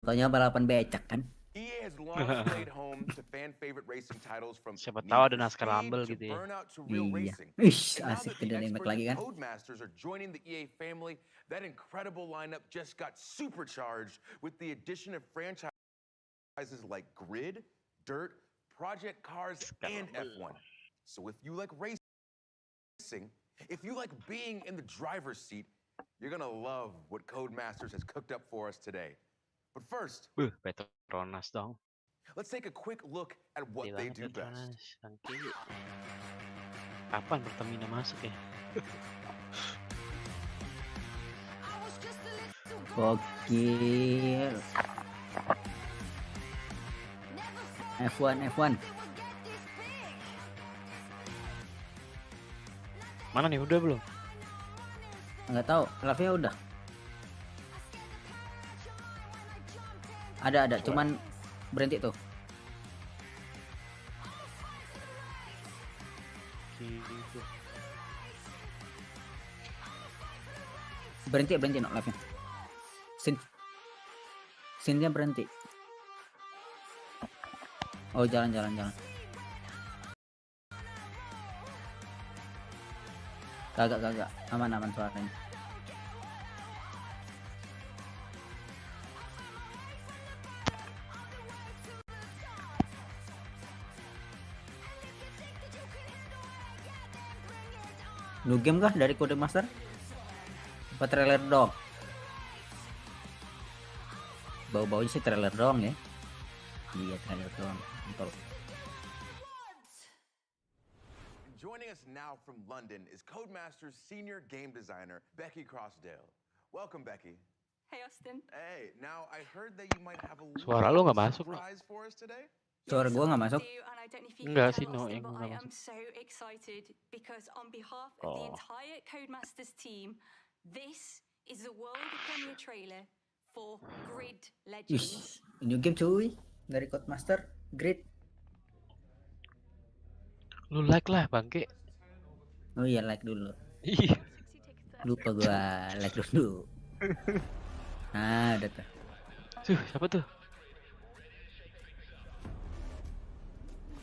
Taunya balapan becak kan? EA has long played home to fan-favorite racing titles from Siapa Need tahu ada for naskah Speed Rumble to gitu ya. Burnout to Real Iya. Racing. Ish, And now asik that the tuh nembak experts lagi at kan? Codemasters are joining the EA family, that incredible lineup just got supercharged with the addition of franchises like Grid, Dirt, Project Cars, and F1. So if you like racing, if you like being in the driver's seat, you're gonna love what Codemasters has cooked up for us today. But first, Petronas dong. let's take a quick look at what they do best. Petronas. Kapan Pertamina masuk ya? Gokil. F1. Mana nih, udah belum? Nggak tahu, live-nya udah. Ada, cuman berhenti tuh. Berhenti no live-nya. Scene-nya berhenti. Oh, jalan. Kagak. Aman suaranya. New game kah dari Codemaster? Apa trailer dong? Bau-baunya sih trailer dong ya. Iya, trailer doang. Entol. Joining us now from London is Codemasters senior game designer Becky Crossdale. Welcome, Becky. Hey, Austin. Hey, now I heard that you might have a Suara lu nggak masuk, lo. surprise for us today. Suara gua nggak masuk. Enggak sih, no, yang nggak I am masuk. so excited because on behalf of the entire Codemasters team, this is the world premiere trailer for Grid Legends. New game cuy dari Codemaster Grid. Lu like lah, bangke. Oh iya, like dulu. Iya. Lupa gua like dulu. Nah, udah tuh. Siapa tuh?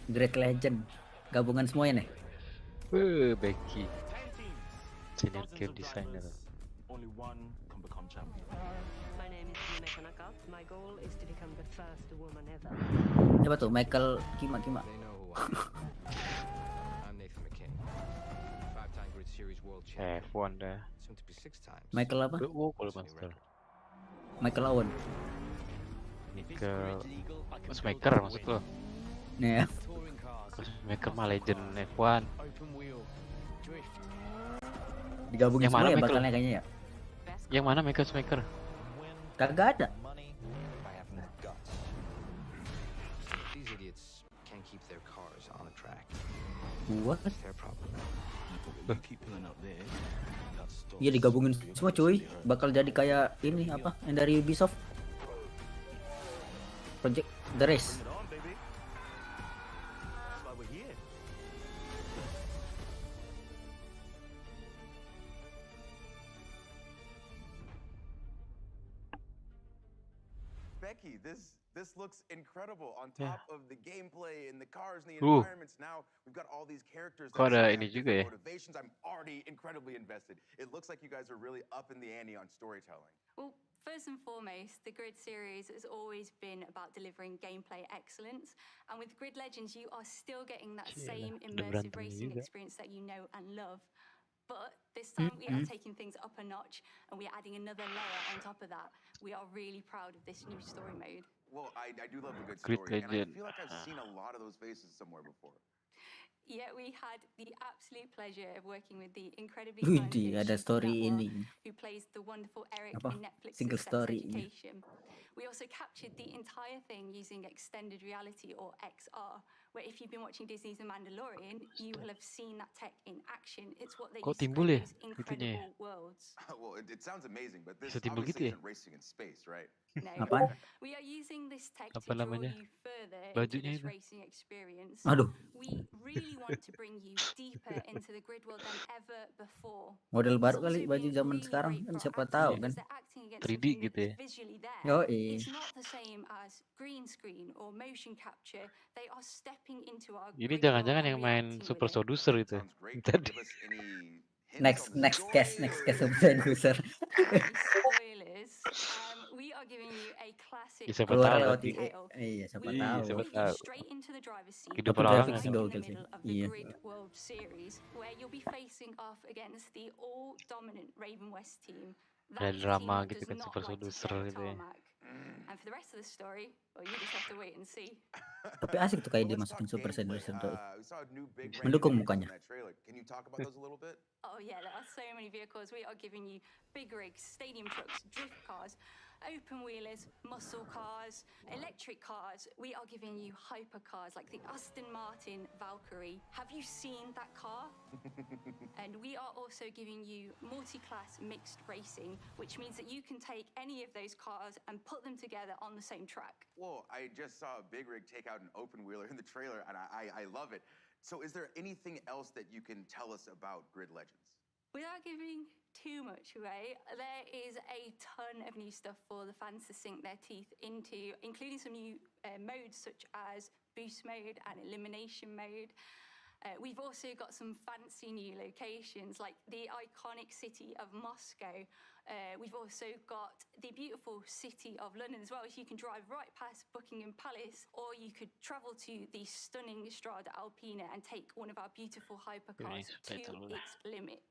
Grid Legend. Gabungan semuanya nih. Becky. Senior game designer. Only one can become champion. My name is Yuna Kanaka. My goal is to become the first woman ever. Siapa tuh? Michael Kima. They know who I am. I'm Nathan McKinney, five-time Grid Series World Champion, F1 dah. soon to be 6 times. Michael apa? Oh, kalau master. Michael Owen. Michael Maker maksud lo? Nih ya. Maker mah legend F1. Open wheel, drift. Digabungin Yang semua mana ya Michael? bakalnya kayaknya ya. Yang mana Maker Maker? Kagak ada. Money, I have no guts. These idiots can't keep their cars on a track. What? It's their problem. You keep pulling up there. That stops Iya digabungin your semua cuy. Bakal jadi kayak ini apa? Yang dari Ubisoft. Project The Race. Bring it on, baby. That's why we're here. Becky, this looks incredible. On top of the gameplay and the cars and the Uh. environments, now we've got all these characters Kok that ada seem to ini have juga different ya? motivations. I'm already incredibly invested. It looks like you guys are really up in the ante on storytelling. Well, first and foremost, the Grid series has always been about delivering gameplay excellence. And with Grid Legends, you are still getting that same immersive berantem racing juga. experience that you know and love. But this time we are taking things up a notch and we are adding another layer on top of that. We are really proud of this new story mode. Well, I do love a good Grid story, and I Legend. feel like I've seen a lot of those faces somewhere before. Yeah, we had the absolute pleasure of working with the incredibly Widih, talented ada Shifu story Gatwa, ini. who plays the wonderful Eric Apa? in Netflix's Single Sex story. Education. We also captured the entire thing using extended reality, or XR, where if you've been watching Disney's The Mandalorian, you will have seen that tech in action. It's what they Kok use to timbul create ya these itunya ya? incredible worlds. Well, it sounds amazing, but this Bisa timbul obviously gitu ya? isn't racing in space, right? No, Apaan? we are using this tech Apa to draw namanya? you further further into Bajunya this itu. racing experience, Aduh, we really want to bring you deeper into the grid world than ever before. model It's baru also kali baju been zaman really sekarang great kan for siapa our tahu actors kan. because they're acting against 3D something gitu that's ya. visually there. Yoi. It's not the same as green screen or motion capture. They are stepping into our Ini grid world jangan-jangan and yang main reacting with Super it. Seducer itu. Sounds great. Can you Tadi. give us any hints Next on the story? next or- case producer. Any spoilers? We are giving you a classic Ya, siapa Keluar tahu lewat nanti. tale. iya siapa We tahu. siapa put you tahu. straight into the driver's seat. Kehidupan Tapi orang grafik kan. sih Right in gokil the sih. middle of the Iya. Grid World Series, where you'll be facing off against the all-dominant Raven West team. Ada That's the team drama that gitu does kan, not Super like to Seducer share gitu ya. tarmac. And for the rest of the story, well, you just have to wait and see. Tapi asik tuh kayak Well, let's dimasukin talk Super gameplay. Seducer tuh. We saw new big Mendukung range mukanya. in that trailer. Can you talk about those a little bit? Oh yeah, there are so many vehicles. We are giving you big rigs, stadium trucks, drift cars, open wheelers, muscle cars, electric cars. We are giving you hypercars like the Aston Martin Valkyrie. Have you seen that car? And we are also giving you multi-class mixed racing, which means that you can take any of those cars and put them together on the same track. Whoa, I just saw a big rig take out an open wheeler in the trailer, and I love it. So is there anything else that you can tell us about Grid Legends? Without giving too much away, there is a ton of new stuff for the fans to sink their teeth into, including some new modes such as boost mode and elimination mode. We've also got some fancy new locations like the iconic city of Moscow. We've also got the beautiful city of London as well, so you can drive right past Buckingham Palace, or you could travel to the stunning Strada Alpina and take one of our beautiful hypercars to its limit.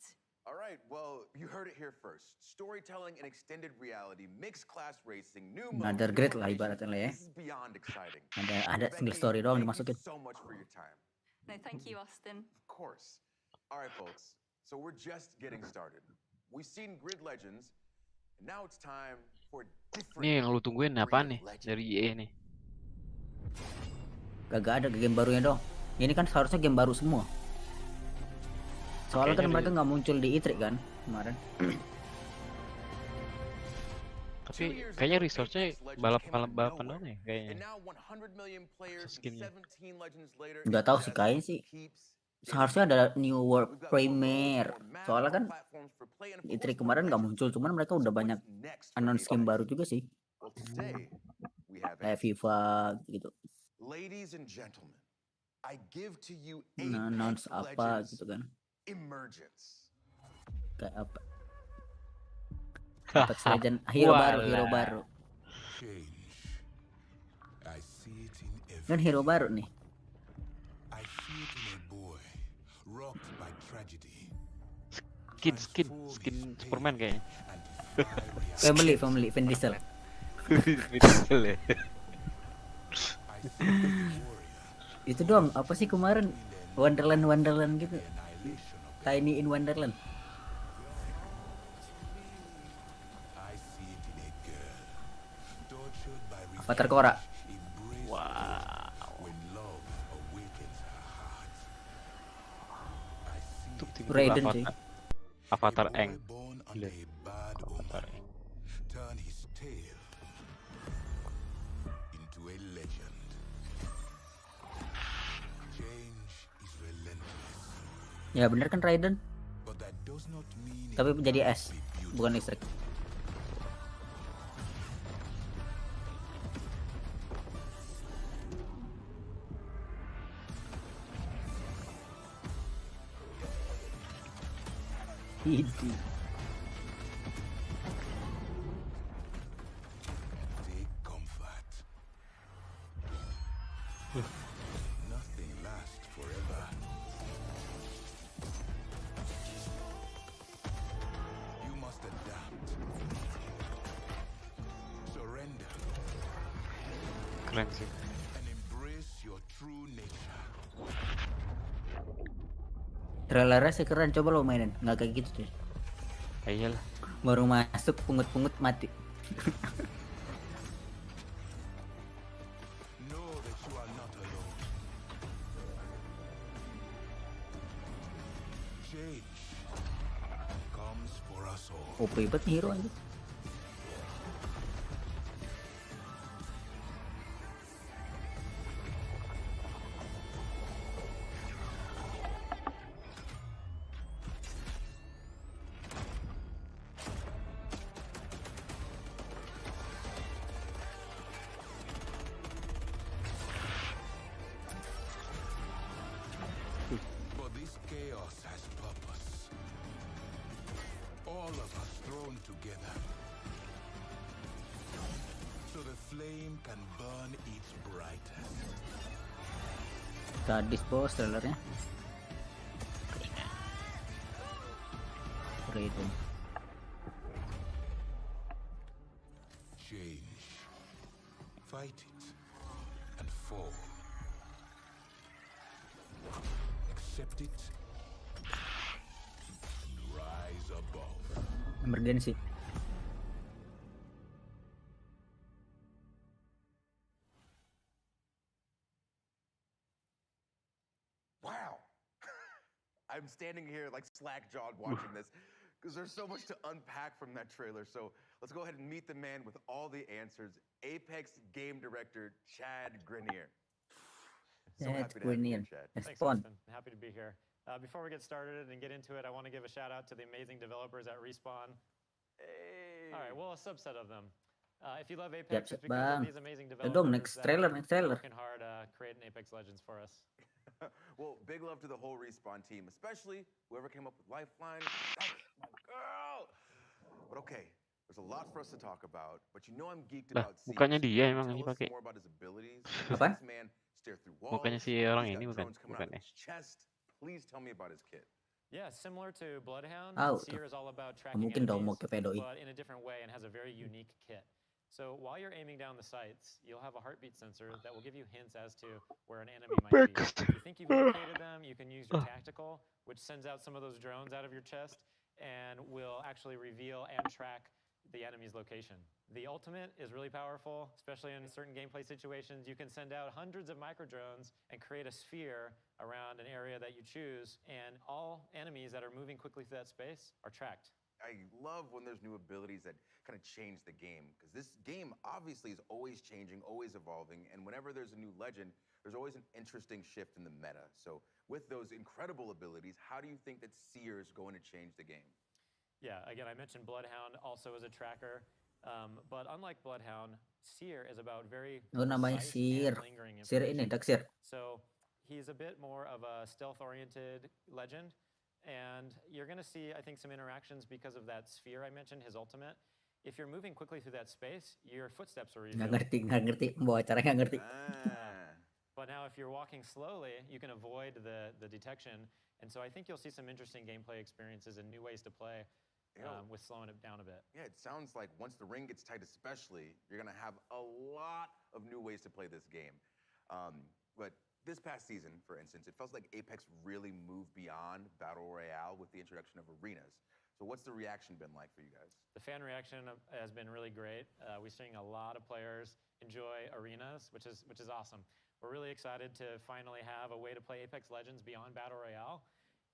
All right, well, you heard it here first. Storytelling and extended reality, mixed class racing, new Another modes, grid lah formation. ibaratnya lah ya. This is beyond exciting. Ada single Becky, story doang thank dimasukin. you so much for your time. No, thank you, Austin. Of course. All right, folks. So we're just getting started. We've seen Grid Legends, and now it's time for different. Nih yang lu tungguin apaan nih Legends. dari EA nih? Gak ada game barunya dong. Ini kan seharusnya game baru semua. Soalnya kan Kayaknya mereka nggak muncul di E3 kan kemarin. Tapi kayaknya resource-nya balapan doang ya kayaknya. And now 100 million players and Skinnya. 17 legends later. Nggak tahu sih, kayaknya sih seharusnya ada New World We've got Premiere. more maps, Soalnya kan more platforms for play, and of di E3 course, kemarin nggak more muncul, cuman mereka udah So banyak what's next for announce game gamers? baru juga sih. Well, today we have Kayak it. FIFA gitu. Ladies and gentlemen, I give to you Nah, announce Apex apa Legends gitu kan. Emergence. Kayak apa? Apex Legend hero Walah. baru. Change. I see it in every. Kan hero baru nih. I see it in a boy rocked by tragedy. Skin Superman kayaknya. And fiery Family Vin Diesel. Betul ya. I see the warrior Itu doang apa sih kemarin Wonderland gitu. annihilation of Tiny in Wonderland. I see it in a girl tortured by Avatar Korra. embraced Wow. when love awakens her heart. I see Itu it tim Raiden sih. Avatar a boy Eng. born Gila. under a bad Avatar omen Eng. turn his tale into a legend. Change is relentless, Ya bener kan Raiden, but that does not mean it tapi jadi cannot es, be beautiful. bukan listrik. Idi. Take comfort. Nothing lasts forever. You must adapt. Surrender Keren sih. and embrace your true nature. Trailernya sih keren, coba lo mainin, nggak kayak gitu deh. Iyalah. Baru masuk pungut-pungut mati. Know that you are not alone. Change comes for us all. OP banget nih hero aja. together. So the flame can burn its brightest. Sadis bos trailernya. Keren. Change. Fight it. And fall. Accept it. And rise above. Emergency. Wow. I'm standing here like slack-jawed watching this because there's so much to unpack from that trailer. So let's go ahead and meet the man with all the answers, Apex game director Chad Grenier. So Chad happy to have you here, Grenier. Chad. Thanks, Respond. Austin. Happy to be here. Before we get started and get into it, I want to give a shout out to the amazing developers at Respawn. Hey. All right, well, a subset of them. If you love Yep, Apex, it's because bang. of these amazing Dong, developers next that trailer, are next trailer. working hard creating Apex Legends for us. Well, big love to the whole Respawn team, especially whoever came up with Lifeline. That's my girl. But okay, there's a lot for us to talk about. But you know I'm geeked Lah, about bukannya Siege. dia emang Tell yang us dipakai. more about his abilities. Apa? This man stare through walls. Bukannya si He's orang got ini bukan? drones coming Bukan out of ya? his chest. Please tell me about his kit. Yeah, similar to Bloodhound, Tahu tuh. Seer is all about tracking Mungkin dong mau enemies, ke pedoi. but in a different way and has a very unique kit. So while you're aiming down the sights, you'll have a heartbeat sensor that will give you hints as to where an enemy might be. If you think you've located them, you can use your tactical, which sends out some of those drones out of your chest and will actually reveal and track the enemy's location. The ultimate is really powerful, especially in certain gameplay situations. You can send out hundreds of micro drones and create a sphere around an area that you choose, and all enemies that are moving quickly through that space are tracked. I love when there's new abilities that kind of change the game, because this game obviously is always changing, always evolving, and whenever there's a new legend, there's always an interesting shift in the meta. So with those incredible abilities, how do you think that Seer is going to change the game? Yeah, again, I mentioned Bloodhound also as a tracker, but unlike Bloodhound, Seer is about very Oh, namanya precise Seer. and lingering Seer ini, information. Dark Seer. So he's a bit more of a stealth-oriented legend, and you're going to see, I think, some interactions because of that sphere I mentioned, his ultimate. If you're moving quickly through that space, your footsteps are Nggak revealed. ngerti. Bawa acara nggak ngerti. Ah. But now if you're walking slowly, you can avoid the detection. And so I think you'll see some interesting gameplay experiences and new ways to play with slowing it down a bit. Yeah, it sounds like once the ring gets tight especially, you're going to have a lot of new ways to play this game. But this past season, for instance, it felt like Apex really moved beyond Battle Royale with the introduction of arenas. So what's the reaction been like for you guys? The fan reaction has been really great. We're seeing a lot of players enjoy arenas, which is awesome. We're really excited to finally have a way to play Apex Legends beyond Battle Royale.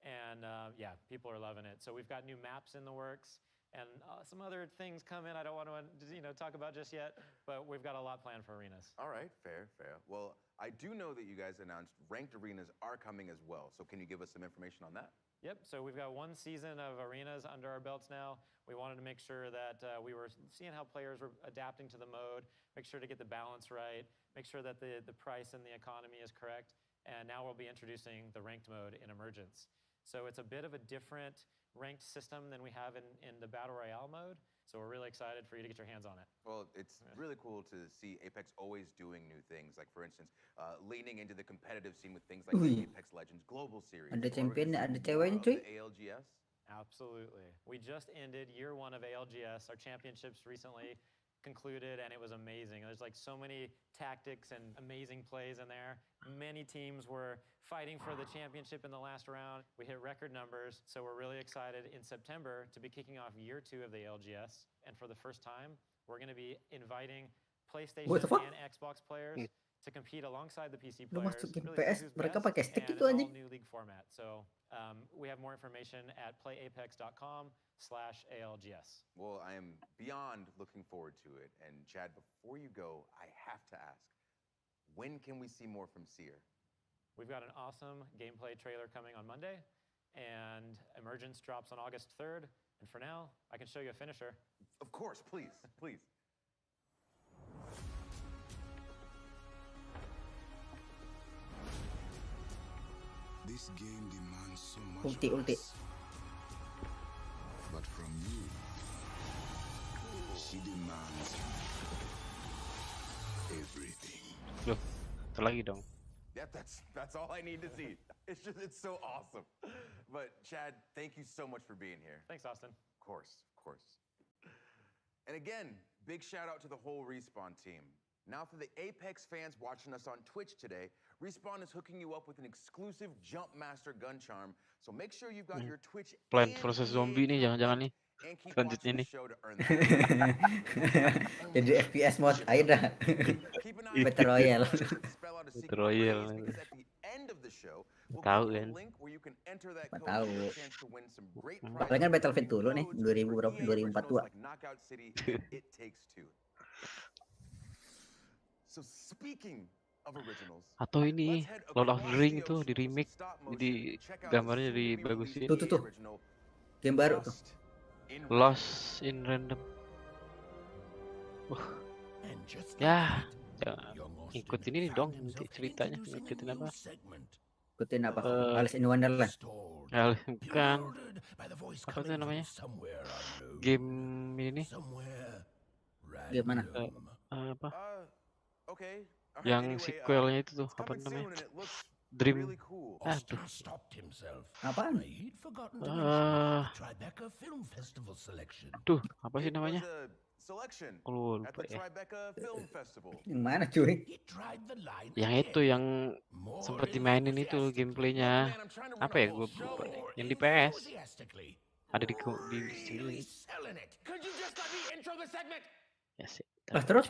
And yeah, people are loving it. So we've got new maps in the works and some other things coming I don't want to talk about just yet, but we've got a lot planned for arenas. All right, fair. Well, I do know that you guys announced ranked arenas are coming as well. So can you give us some information on that? Yep, so we've got one season of arenas under our belts now. We wanted to make sure that we were seeing how players were adapting to the mode, make sure to get the balance right, make sure that the price and the economy is correct. And now we'll be introducing the ranked mode in Emergence. So it's a bit of a different ranked system than we have in the Battle Royale mode. So we're really excited for you to get your hands on it. Well, it's really cool to see Apex always doing new things. Like, for instance, leaning into the competitive scene with things like the Apex Legends Global Series. Ada Or we're gonna championnya, see ada more ceweknya, of cuy. the ALGS. Absolutely. We just ended year 1 of ALGS. Our championships recently concluded, and it was amazing. There's like so many tactics and amazing plays in there. Many teams were fighting for the championship in the last round. We hit record numbers, so we're really excited in September to be kicking off year 2 of the ALGS. And for the first time, we're going to be inviting PlayStation What the fuck? and Xbox players to compete alongside the PC Lu players. masukin really see PS, who's mereka best, pakai stick and itu an anjing. all-new league format. So we have more information at playapex.com/ALGS. Well, I am beyond looking forward to it. And Chad, before you go, I have to ask, when can we see more from Seer? We've got an awesome gameplay trailer coming on Monday, and Emergence drops on August 3rd. And for now, I can show you a finisher. Of course, please. This game demands so much Ulti. of us. But from you, Loh, satu lagi dong. Yep, that's all I need to see. It's so awesome. But Chad, thank you so much for being here. Thanks, Austin. Of course. And again, big shout out to the whole Respawn team. Now for the Apex fans watching us on Twitch today, Respawn is hooking you up with an exclusive Jump Master gun charm. So make sure you've got your Twitch Plant vs Zombie nih, jangan-jangan nih. and keep Selanjutnya watching the nih. show to earn that. Jadi FPS mod aja dah. Keep an eye Battle Royale. spell out a secret Battle Royale. phrase because at the end of the show, we'll Tahu give you kan. a link where you can enter that code Tahu. for a chance to win some great Paling kan Battlefield dulu nih, codes 2000 berapa? for EA 2042. originals like Knockout City and It Takes Two. So speaking of originals, Atau ini let's head Lord of the across Ring the itu ocean di for some remake, stop motion jadi and check out a gambarnya soon-to-be dibagusin. released Tuh. EA original, Game baru tuh. Lost in Lost in Random. Ya, jangan ikut ini dong nanti ceritanya, ikutin apa? Ikutin apa? Alice in Wonderland. Ya, bukan. Apa tuh namanya? Game ini Game mana? apa? Okay. Alright, Yang anyway, sequelnya itu tuh it's apa coming soon namanya? and it looks Dream. really cool. Aduh. Apaan? Tuh, apa sih It namanya? was a selection Oh, at lupa the ya. Tribeca Film Festival. Yang mana cuy? Yang itu yang sempat dimainin itu gameplaynya. Man, I'm trying to run Apa a ya? whole Gue show. lupa deh. Yang di PS. Ada di sini. Could you just let me intro the segment? Ya sih. Lah terus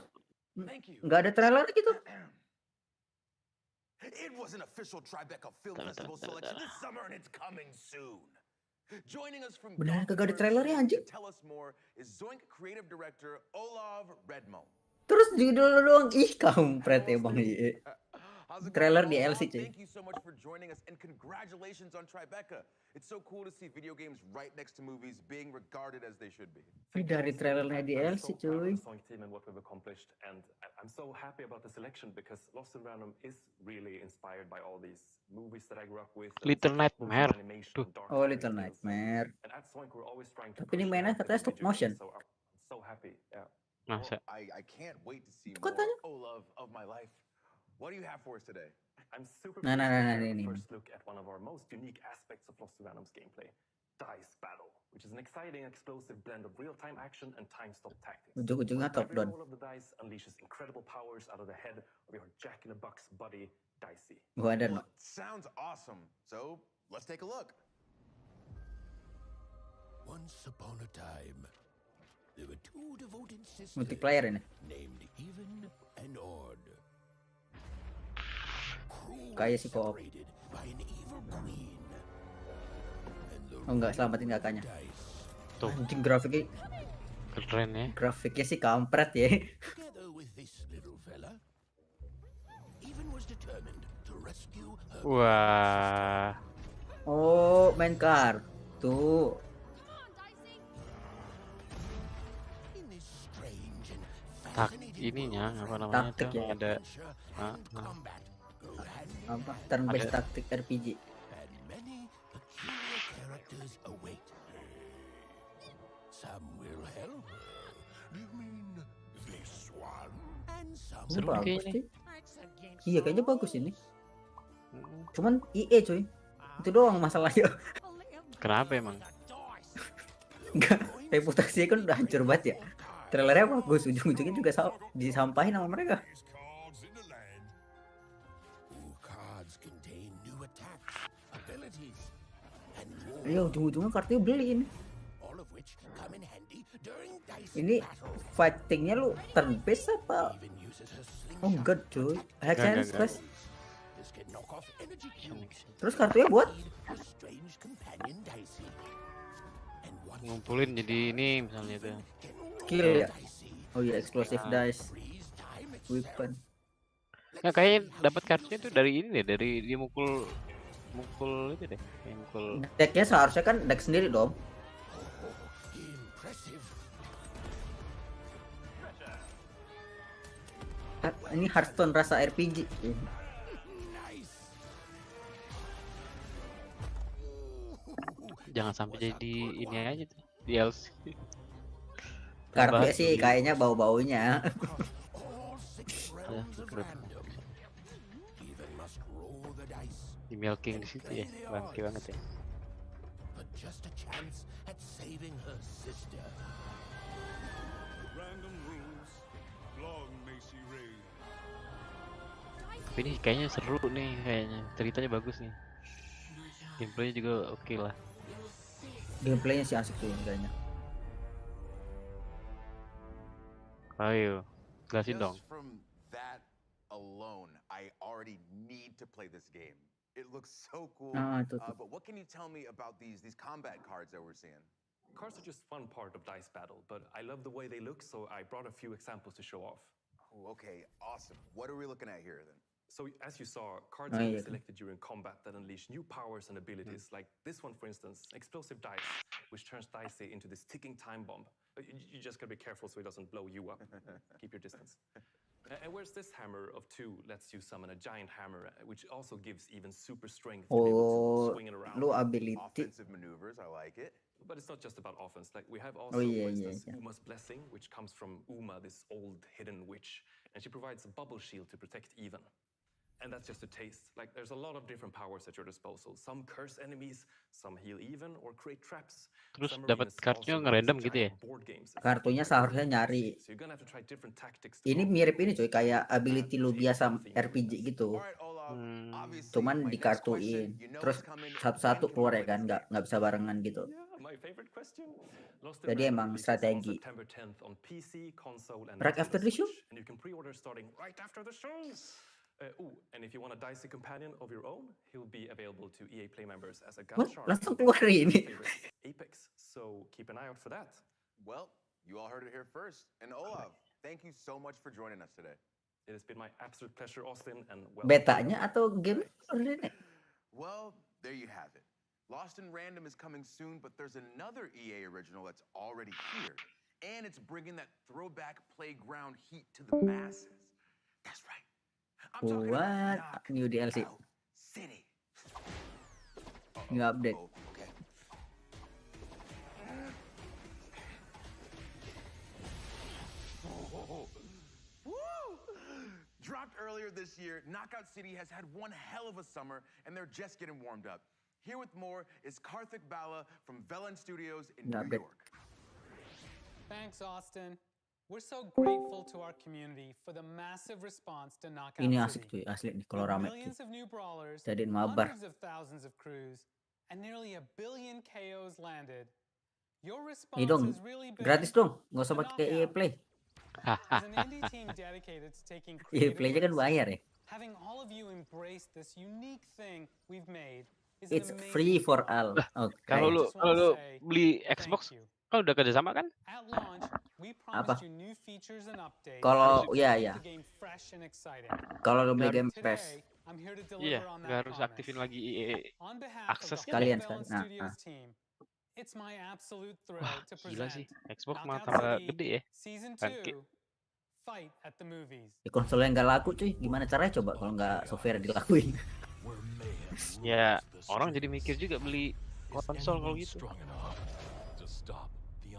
Thank you. nggak ada trailer gitu. It was an official Tribeca Film Festival selection this summer and it's coming soon. Joining us from Beneran kagak ada Gothenburg trailernya, to anjing. tell us more is Zoink creative director Olav Redmo. Terus judul doang. Ih kampret ya Bang Ye. How's it Trailer going, di Olav? LC, cuy. Thank you so much for joining us and congratulations on Tribeca. It's so cool to see video games right next to movies being regarded as they should be. Ini dari trailernya di LC cuy. Team and what we've accomplished, and I'm so happy about the selection because Lost in Random is really inspired by all these movies that I grew up with. Little Nightmare. Animation, dark Oh, fairy Little tales. Nightmare. And at Zoink we're always trying to Tapi ini push mainnya that katanya in stop video motion. games, so I'm so happy. Yeah. Masa. I can't wait to see Itu more katanya. Olav of my life. What do you have for us today? I'm super Nah, pleased to share ini. a first look at one of our most unique aspects of Lost in Random's gameplay, Dice Battle, which is an exciting, explosive blend of real-time action and time-stop tactics. Ujung-ujungnya Where top every down. roll of the dice unleashes incredible powers out of the head of your jack-in-the-box buddy, Dicey. Gua ada Well, no. it sounds awesome. So let's take a look. Once upon a time, there were two devoted sisters Multiplayer ini. named Even and Odd. Kayak si co-op. Separated by an evil queen. And the Oh enggak, selamatin kakaknya. dice, Tuh, Anjing grafiknya, keren ya. grafiknya sih kampret ya. together with this little fella, Even was determined to rescue her. Wah, Oh, main kartu. In this strange and tak fascinating ininya world, apa namanya Taktik tuh ya. ada adventure Ah, and ah. combat go hand in Apa? Turn based Ada. tactic RPG. and many peculiar characters await. Some will help her. You mean this one? And some Ini Seru bagus kayaknya. sih. acts against Iya kayaknya the bagus ini. Mm, Cuman EA cuy. Itu doang masalahnya. Kenapa emang? Enggak, reputasinya kan udah hancur banget ya. Trailernya bagus, ujung-ujungnya juga disampahin sama mereka. These cards in the land. Ooh, cards contain new attacks, abilities, and more, Iya, ujung-ujungnya kartunya beli ini. all of which come in handy during dice Ini battle. fightingnya lu turn based apa? Even uses her Oh slingshot enggak cuy. Hack Enggak, and enggak. slash. This can knock off energy cubes. Terus kartunya buat Her strange companion Dicey. And one ngumpulin jadi ini misalnya tuh. can skill ya. Dicey. Oh iya, explosive dice, Freeze time weapon. Nah, kayaknya dapat kartunya tuh dari ini deh, dari dia mukul itu deh, kayak mukul. Decknya seharusnya kan deck sendiri dong. Impressive. Ini Hearthstone rasa RPG. Nice. Jangan sampai jadi ini aja tuh, DLC. Kartunya Tambah sih kayaknya bau-baunya. All six rounds of random. Even must roll the dice. Di milking di situ ya, bangke banget ya. But just a chance at saving her sister. Random rules. Long may she reign. Tapi ini kayaknya seru nih, kayaknya ceritanya bagus nih. Gameplaynya juga oke lah. Gameplaynya sih asik tuh kayaknya. Ayo, jelasin dong. Just from that alone, I already need to play this game. It looks so cool. But what can you tell me about these combat cards that we're seeing? Cards are just one part of dice battle, but I love the way they look, so I brought a few examples to show off. Oh, okay, awesome. What are we looking at here then? So as you saw, cards can be selected during combat that unleash new powers and abilities, like this one, for instance, explosive dice, which turns dice into this ticking time bomb. You just gotta be careful so it doesn't blow you up. Keep your distance. And where's this hammer of 2 lets you summon a giant hammer, which also gives even super strength to be able to swing it around. Lu ability. Offensive maneuvers, I like it. But it's not just about offense. Like we have also, for instance, Uma's blessing, which comes from Uma, this old hidden witch, and she provides a bubble shield to protect even. And that's just a taste. Like there's a lot of different powers at your disposal. Some curse enemies, some heal even, or create traps. Terus dapat kartunya ngerandom gitu ya? Kartunya seharusnya nyari. Ini mirip ini coy, kayak ability lu biasa RPG gitu. Cuman dikartuin. Terus satu-satu keluar ya kan, nggak bisa barengan gitu. Jadi emang strategi. Right after the show? And if you want a dicey companion of your own, he'll be available to EA Play members as a guest star. Langsung keluar ini. Apex, so keep an eye out for that. Well, you all heard it here first. And Olav, thank you so much for joining us today. It has been my absolute pleasure, Austin, and Betanya atau game ini? Well, there you have it. Lost in Random is coming soon, but there's another EA original that's already here. And it's bringing that throwback playground heat to the masses. That's right. I'm talking about New DLC. Sini. New update. Okay. Woo! Dropped earlier this year, Knockout City has had one hell of a summer, and they're just getting warmed up. Here with more is Karthik Bala from Velen Studios in New York. Thanks, Austin. We're so grateful to our community for the massive response to Knockout Ini City. asik cuy, asli nih kalau rame. Millions of new brawlers, Jadiin mabar. hundreds of thousands of crews, and nearly 1 billion KOs landed. Your response Ini dong, has really been gratis dong, nggak usah pakai EA Play. As an indie team dedicated to taking EA creative Play-nya kan risks, bayar ya. having all of you embrace this unique thing we've made is It's an amazing free for all. Kalau Okay. lu beli Xbox, kan udah kerja sama kan? At launch, we Apa? promised you new features and updates. Kalau to ya keep ya. the game fresh and exciting. Kalau lu beli Nggak- Game Pass, Today, I'm here to deliver Iya, on nggak that harus promise. aktifin lagi EA On behalf akses of the Sekalian, whole Velen sekalian. Studios team, it's my absolute thrill Wah, to gila present sih. Xbox malah Knockout tambah City gede ya. Season Bangke. 2, Fight at the Movies. di konsol yang nggak laku cuy, gimana caranya coba kalau nggak software dilakuin? Ya, orang jadi mikir juga beli konsol kalau gitu.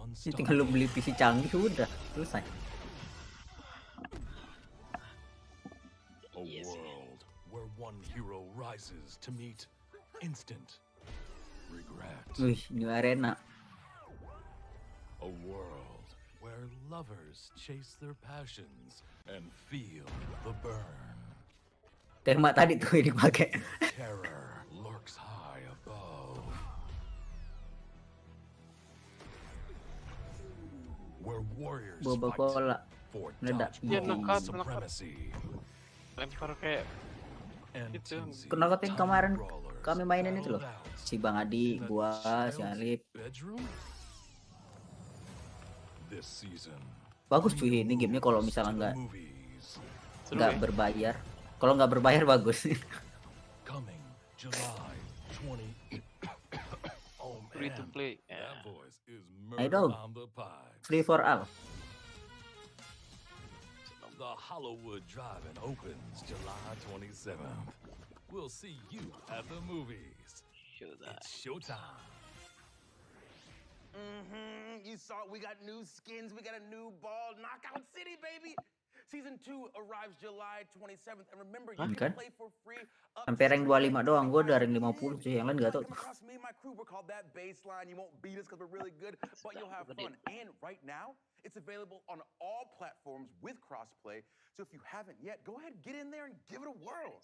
Ini tinggal lu beli PC canggih udah selesai. A world where one hero rises to meet instant regret. Wih, new arena. A world where lovers chase their passions and feel the burn. Tema tadi tuh ini pakai. Terror lurks high above. Where warriors Boba fight cola. for Meledak. Iya, evil knockout. supremacy. Lempar kayak And Itu. Tinsy, Knockout yang kemarin brawlers kami mainin itu loh. battle it out. Si Bang Adi, That gua, si child's Alip. bedroom? This season. Bagus cuy ini gamenya kalau misalnya to the nggak movies. seru nggak ya. berbayar. Kalau nggak berbayar bagus. Coming July 20. Oh Free to man, play. that voice is Ayo murder dong. on the pipes. Free for all. The Hollywood Drive-In opens July 27th. We'll see you at the movies. It's showtime. You saw it. We got new skins. We got a new ball. Knockout City, baby. Season 2 arrives July 27th, and remember, Hah? you Kan? can play for free up Sampai to rank 25 doang, gue udah rank 50 cuy, yang lain gak tau. Come across me and my crew, we're called that baseline. You won't beat us because we're really good, but you'll have fun. And right now, it's available on all platforms with crossplay. So if you haven't yet, go ahead, get in there and give it a whirl.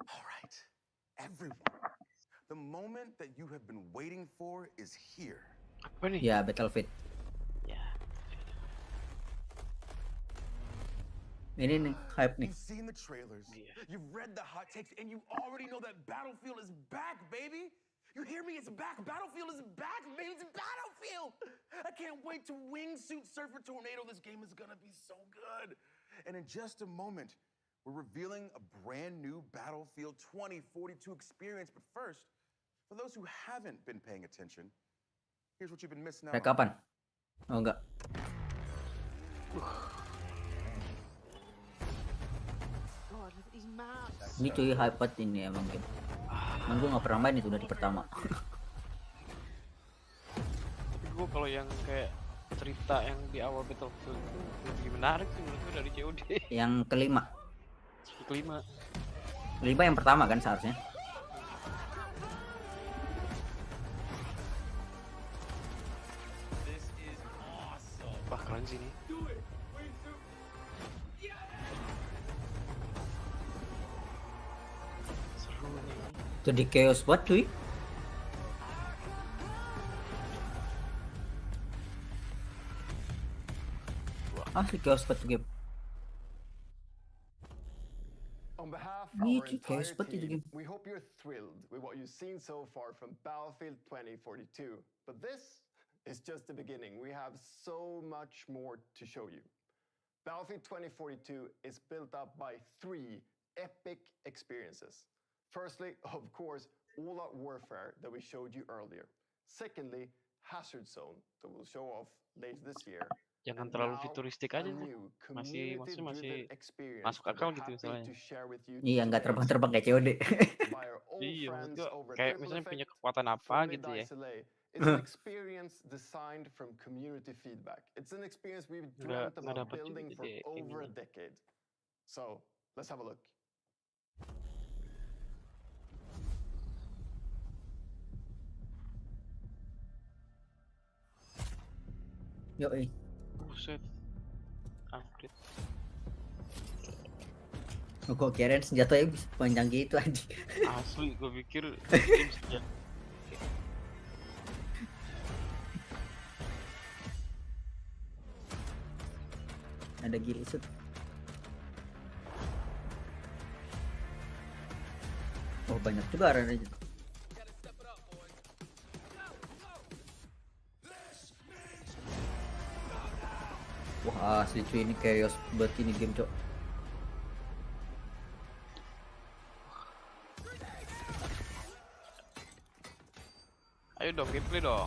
All right, everyone, the moment that you have been waiting for is here. Apa nih? Ya, Battlefield. Ya. Ini nih, hype nih. You've seen the trailers, you've read the hot takes, and you already know that Battlefield is back, baby. You hear me? It's back. Battlefield is back, baby. It's Battlefield. I can't wait to wingsuit surfer tornado. This game is gonna be so good. And in just a moment, we're revealing a brand new Battlefield 2042 experience. But first, for those who haven't been paying attention, here's what you've been missing out Kayak on. kapan? Oh enggak. Ini cuy hype banget ini emang game. Emang gue gak pernah main itu dari pertama. Tapi gue kalau yang kayak cerita yang di awal Battlefield itu lebih menarik sih menurut gue dari COD. Yang kelima. Kelima yang pertama kan seharusnya. Wah keren sih ini. Seru nih. Jadi chaos banget cuy. Asli chaos banget tuh game. On behalf of Ini our chaos entire banget itu team, game. we hope you're thrilled with what you've seen so far from Battlefield 2042. But this is just the beginning. We have so much more to show you. Battlefield 2042 is built up by 3 epic experiences. Firstly, of course, all-out warfare that we showed you earlier. Secondly, Hazard Zone that we'll show off later this year. Jangan terlalu futuristik aja sih. Masih masuk akal gitu misalnya. Iya nggak terbang-terbang kayak COD. Iya maksud gua kayak misalnya punya kekuatan apa gitu ya. It's an experience designed from community feedback. It's an experience we've dreamt about building for over a decade. So, let's have a look. Yoi. Buset. Upgrade. Kok kirain senjatanya bisa panjang gitu anjing. Asli gue pikir game senjata. Ada gilisut. Oh banyak juga arananya. Wah asli cuy ini chaos buat ini game cok. Ayo dong gameplay dong.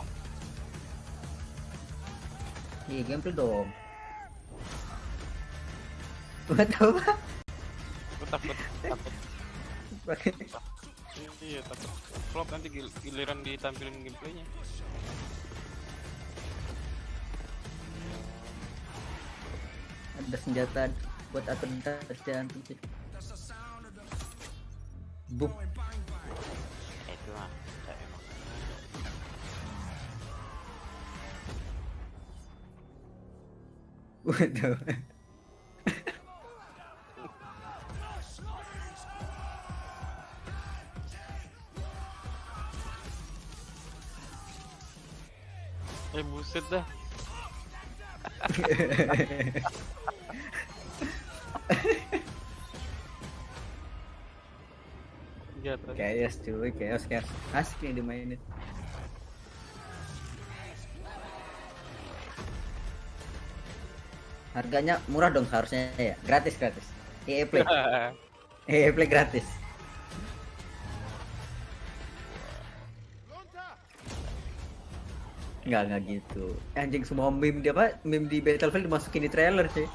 Iya gameplay dong. Gua tahu. Gue takut. Iya takut flop nanti giliran ditampilin gameplaynya. Ada senjata buat atur jantung sih. Boom. Itu lah. Waduh. Buset dah. Chaos cuy, chaos asik nih dimainin. Harganya murah dong seharusnya ya, gratis. EA Play. EA Play gratis. Enggak gitu. Anjing semua meme di Battlefield dimasukin di trailer sih.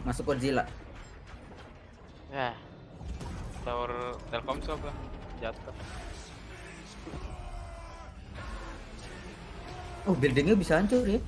Masuk Godzilla. Telkomsel gua jatuh. Oh, buildingnya bisa hancur ya.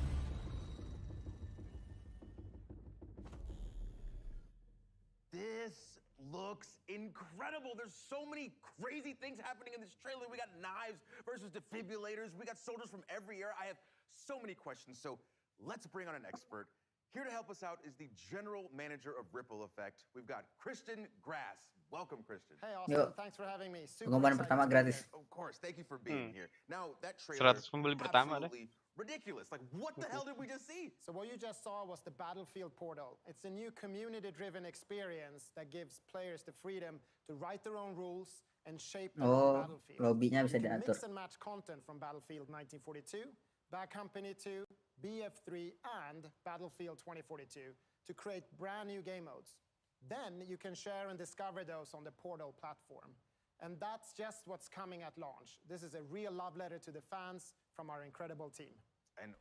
This looks incredible. There's so many crazy things happening in this trailer. We got knives versus defibrillators. We got soldiers from every era. I have so many questions. So let's bring on an expert. Here to help us out is the general manager of Ripple Effect. We've got Christian Grass. Welcome, Christian. Hey, Austin. Thanks for having me. Pengumuman pertama gratis. Of course. Thank you for being here. Now, that trailer 100 pembeli pertama deh. absolutely ridiculous. Like, what the hell did we just see? So what you just saw was the Battlefield portal. It's a new community-driven experience that gives players the freedom to write their own rules and shape their own battlefield. Lobbynya bisa You can diatur. mix and match content from Battlefield 1942, Bad Company 2, BF3, and Battlefield 2042 to create brand new game modes. Then you can share and discover those on the Portal platform. And that's just what's coming at launch. This is a real love letter to the fans from our incredible team. And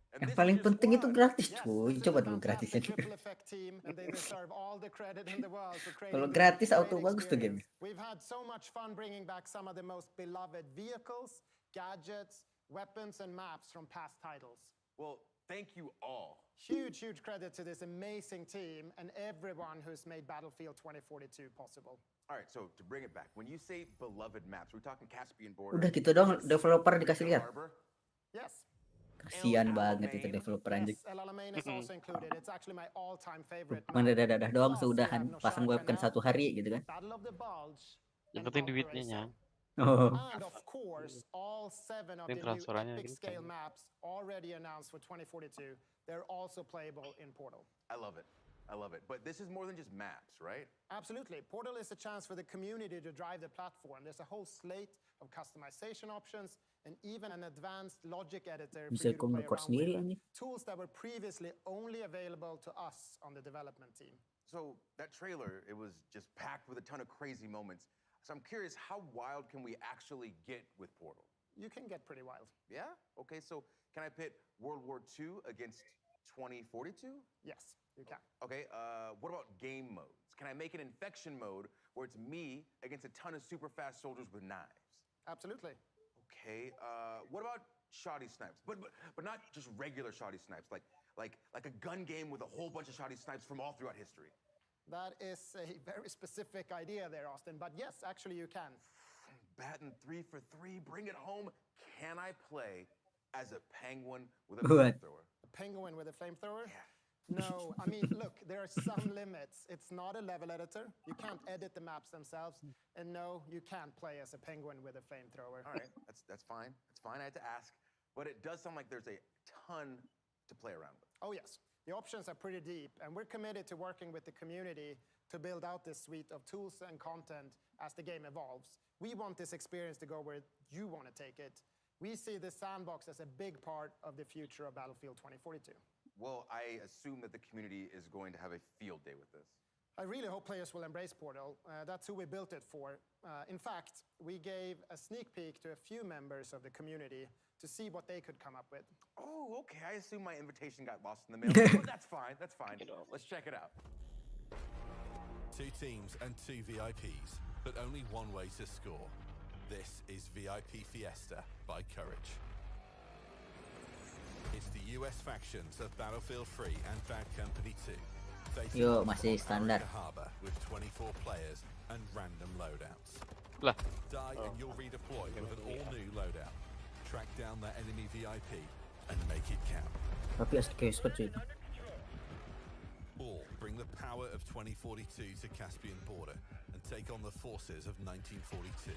and Yang this paling is just penting itu one. gratis, Yes, cuy. this is Coba a dulu gratisin. fantastic Ripple Effect team, and they deserve all the credit in the world for creating Kalau this gratis great auto bagus tuh game. experience. We've had so much fun bringing back some of the most beloved vehicles, gadgets, weapons, and maps from past titles. Well, thank you all. Huge credit to this amazing team and everyone who's made Battlefield 2042 possible. All right, so to bring it back, when you say beloved maps, we're talking Caspian border. Udah gitu dong, developer dikasih lihat. Harbor. Yes. Kasian banget itu developer anjing. Yes, El Alamein is also included. It's actually my all-time favorite map. Mendadak doang Plus, seudahan we have pasang Nosharka webcam now, 1 hari gitu kan. Battle of the Bulge, Yang and penting Valkyrie duitnya Racer. Nyang. Oh. And of course, all 7 of Ini the new transferannya epic gitu. scale maps already announced for 2042, they're also playable in Portal. I love it. I love it. But this is more than just maps, right? Absolutely. Portal is a chance for the community to drive the platform. There's a whole slate of customization options and even an advanced logic editor Bisa for you to play record around sendiri with. anjing. Tools that were previously only available to us on the development team. So that trailer, it was just packed with a ton of crazy moments. So I'm curious, how wild can we actually get with Portal? You can get pretty wild. Yeah? Okay, so can I pit World War II against 2042? Yes, you can. Okay, what about game modes? Can I make an infection mode where it's me against a ton of super fast soldiers with knives? Absolutely. Okay, what about shoddy snipes? But not just regular shoddy snipes, like a gun game with a whole bunch of shoddy snipes from all throughout history. That is a very specific idea there, Austin. But yes, actually you can. Batting 3 for 3, bring it home. Can I play as a penguin with a What? flamethrower? A penguin with a flamethrower? Yeah. No, I mean, look, there are some limits. It's not a level editor. You can't edit the maps themselves. And no, you can't play as a penguin with a flamethrower. All right, that's fine. That's fine. I had to ask. But it does sound like there's a ton to play around with. Oh, yes. The options are pretty deep, and we're committed to working with the community to build out this suite of tools and content as the game evolves. We want this experience to go where you want to take it. We see the sandbox as a big part of the future of Battlefield 2042. Well, I assume that the community is going to have a field day with this. I really hope players will embrace Portal. That's who we built it for. In fact, we gave a sneak peek to a few members of the community to see what they could come up with. Oh, okay. I assume my invitation got lost in the mail. But that's fine. That's fine. Let's check it out. 2 teams and 2 VIPs, but only one way to score. This is VIP Fiesta by Courage. It's the US factions of Battlefield 3 and Bad Company 2. facing Yo, off masih on standar. Arica Harbor with 24 players and random loadouts. Lah. Die and you'll redeploy with an all-new loadout. Track down that enemy VIP and make it count. Tapi asli expert cuy. All bring the power of 2042 to Caspian border and take on the forces of 1942.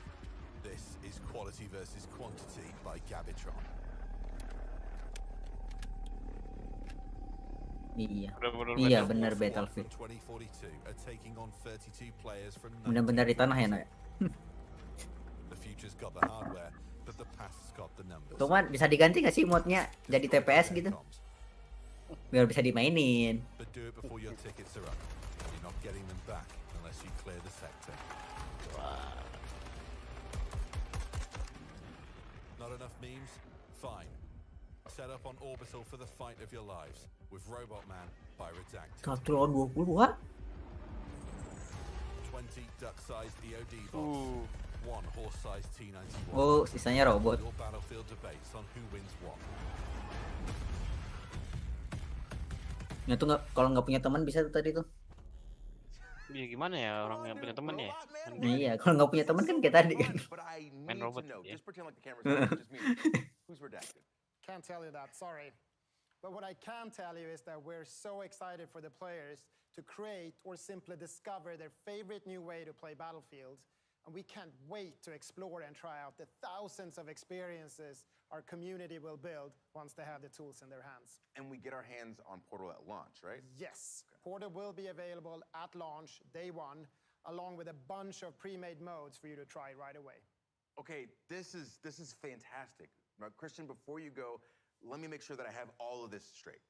This is quality versus quantity by Gabitron. Iya benar Battlefield. 2042 are taking on 32 players from Benar-benar di tanah ya nak. The future's got the hardware, but the past's got the numbers. Cuman bisa diganti nggak sih modnya jadi TPS gitu? Biar bisa dimainin. But do it before your tickets are up. You're not getting them back unless you clear the sector. Not enough memes? Fine. Set up on Orbital for the fight of your lives with Robot Man by Redacted. 1 lawan 20, what? 20 20 duck-sized EOD bots, 1 horse-sized T-91. Oh, sisanya robot. Your battlefield debates on who wins what. Ya tuh kalau nggak punya teman bisa tuh tadi tuh. Iya gimana ya orang yang punya teman ya? Iya, kalau nggak punya teman kan kayak tadi kan. Main robot ya. Just pretend like the camera's on. Just me. Who's redacted? Can't tell you that, sorry. But what I can tell you is that we're so excited for the players to create or simply discover their favorite new way to play Battlefield. And we can't wait to explore and try out the thousands of experiences our community will build once they have the tools in their hands. And we get our hands on Portal at launch, right? Yes, Portal will be available at launch, day one, along with a bunch of pre-made modes for you to try right away. Okay, this is fantastic. Now, Christian, before you go, let me make sure that I have all of this straight.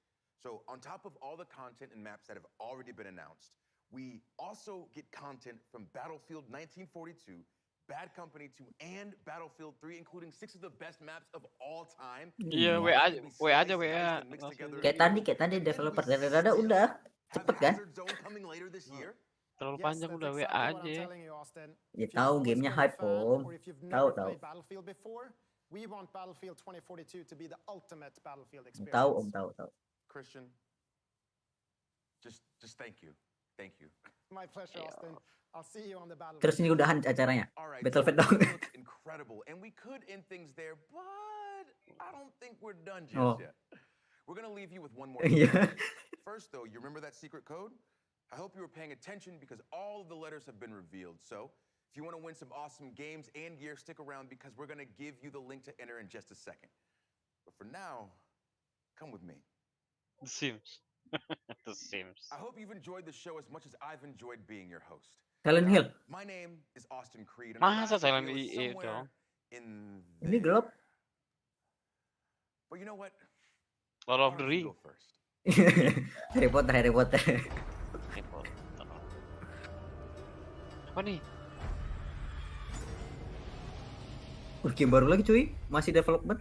So on top of all the content and maps that have already been announced, we also get content from Battlefield 1942, Bad Company 2, and Battlefield 3, including 6 of the best maps of all time. Iya, WA aja WA. Kayak tadi developer dari Rada udah cepet kan? Terlalu panjang udah WA aja. Ya tahu gamenya hype om. Tahu. We want Battlefield 2042 to be the ultimate Battlefield experience. Tahu. Christian, just thank you. Thank you. My pleasure, Austin. I'll see you on the battlefield. Terus ini udahan acaranya. Battlefield dong. Incredible. And we could end things there, but I don't think we're done just yet. We're going to leave you with one more thing. First, though, you remember that secret code? I hope you were paying attention because all of the letters have been revealed. So, if you want to win some awesome games and gear, stick around because we're going to give you the link to enter in just a second. But for now, come with me. The Sims. The Sims. I hope you've enjoyed the show as much as I've enjoyed being your host. Silent Hill. My name is Austin Creed. Masa Silent Hill dong? Ini gelap. But you know what? Lord of the Ring. Harry Potter. Apa nih? Game baru lagi cuy, masih development.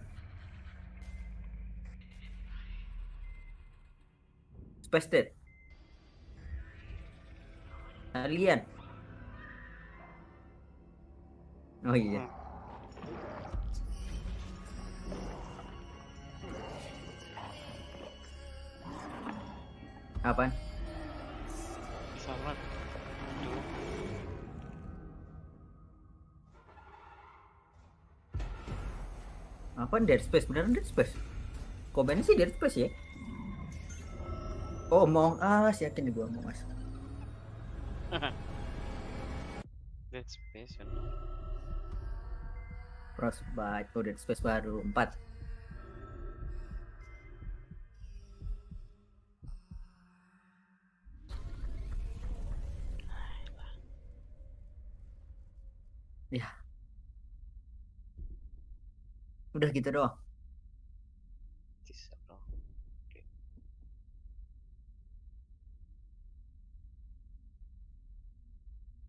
Space Dead. Alien. Oh iya. Apaan? Sama. Apaan Dead Space? Beneran Dead Space? Komennya sih Dead Space ya? Oh, Among Us, yakin nih gua Among Us. Dead Space kan. Frostbite, oh Dead Space baru 4. Ya. Udah gitu doang.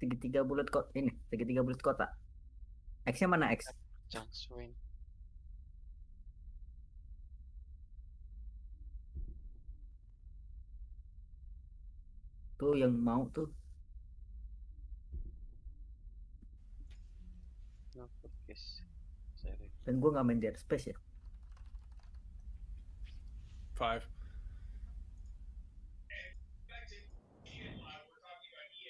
Segitiga bulat kok ini, segitiga bulat kota. X-nya mana X? Jangswin. Tuh yang mau tuh. Dan gue nggak main Dead Space ya. 5.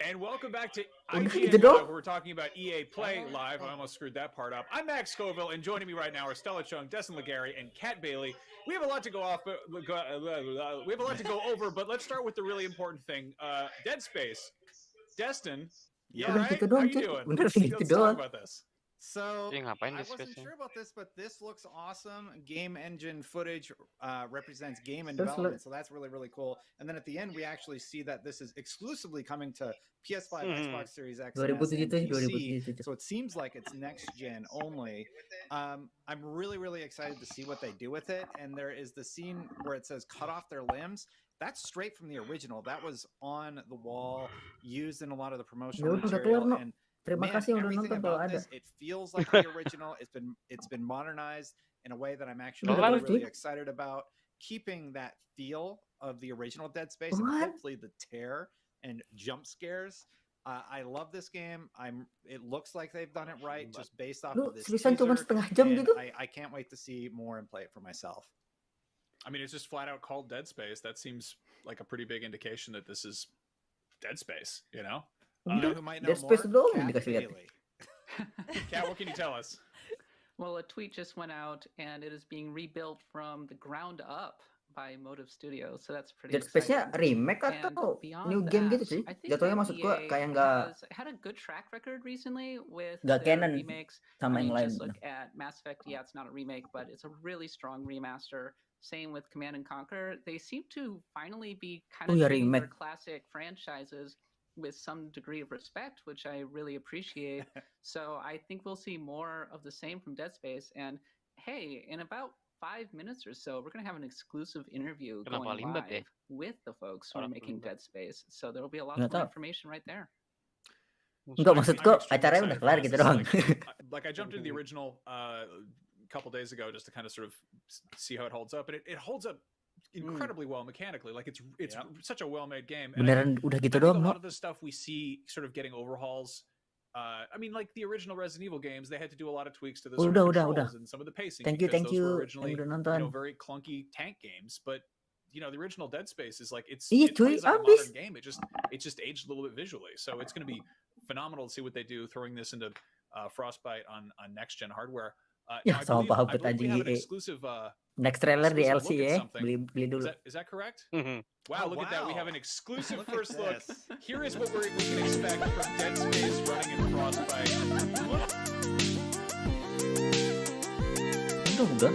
And welcome back to EA Live. We're talking about EA Play Live. I almost screwed that part up. I'm Max Scoville, and joining me right now are Stella Chung, Destin Legary, and Kat Bailey. We have a lot to go off, but we have a lot to go over. But let's start with the really important thing: Dead Space. Destin, you all right? How you doing? Let's talk about this. So I wasn't sure about this, but this looks awesome. Game engine footage represents game and development, so that's really, really cool. And then at the end, we actually see that this is exclusively coming to PS5, Xbox Series X, and PC. So it seems like it's next gen only. I'm really, really excited to see what they do with it. And there is the scene where it says "cut off their limbs." That's straight from the original. That was on the wall, used in a lot of the promotional material. And Terima kasih udah nonton kalau ada. It feels like the original. It's been modernized in a way that I'm actually really excited about. Keeping that feel of the original Dead Space and hopefully the tear and jump scares I love this game. It looks like they've done it right, just based off Lu of this seriusan cuma teaser, setengah jam and gitu? I can't wait to see more and play it for myself. I mean, it's just flat out called Dead Space. That seems like a pretty big indication that this is Dead Space, you know? You know who might know Dead Space more? doang yang Kat dikasih lihat. Bailey. Kat, what can you tell us? Well, a tweet just went out, and it is being rebuilt from the ground up by Motive Studios, so that's pretty Dead Space-nya exciting. remake And atau beyond new game that, gitu sih? I think Jatuhnya that maksud gua EA kayak nggak has had a good track record recently with nggak their canon remakes. sama I yang mean, lain. just look at Mass Effect. Yeah, it's not a remake, but it's a really strong remaster. Same with Command and Conquer. They seem to finally be kind Oh of ya, treating their remake. classic franchises with some degree of respect, which I really appreciate. So I think we'll see more of the same from Dead Space. And hey, in about 5 minutes or so, we're going to have an exclusive interview Kenapa going limbat ya? live with the folks who are Orang making limbat. Dead Space. So there will be a lot Nggak more tahu. information right there. Enggak, maksud I'm gua extremely acaranya udah excited for kelar this. gitu This is doang. like I jumped into the original a couple days ago just to kind of sort of see how it holds up, and it holds up incredibly well mechanically. Like it's such a well-made game. And Beneran udah gitu I think doang, a no? lot of the stuff we see sort of getting overhauls. I mean, like the original Resident Evil games, they had to do a lot of tweaks to the sort of controls and some of the pacing Thank because you those were yang originally, udah you nonton. know, very clunky tank games. But you know, the original Dead Space is like it Iya cuy, plays like a abis. modern game. It just aged a little bit visually, so it's going to be phenomenal to see what they do throwing this into Frostbite on next gen hardware. Ya, sama I pahabet believe we anjing have an EA. exclusive. Next trailer exclusive DLC look at ya, something. beli dulu. Is that correct? Mhm. Wow, Oh, look at that. We wow. have an exclusive Look at first look. this. Here is what we can expect from Dead Space running in Frostbite. Udah.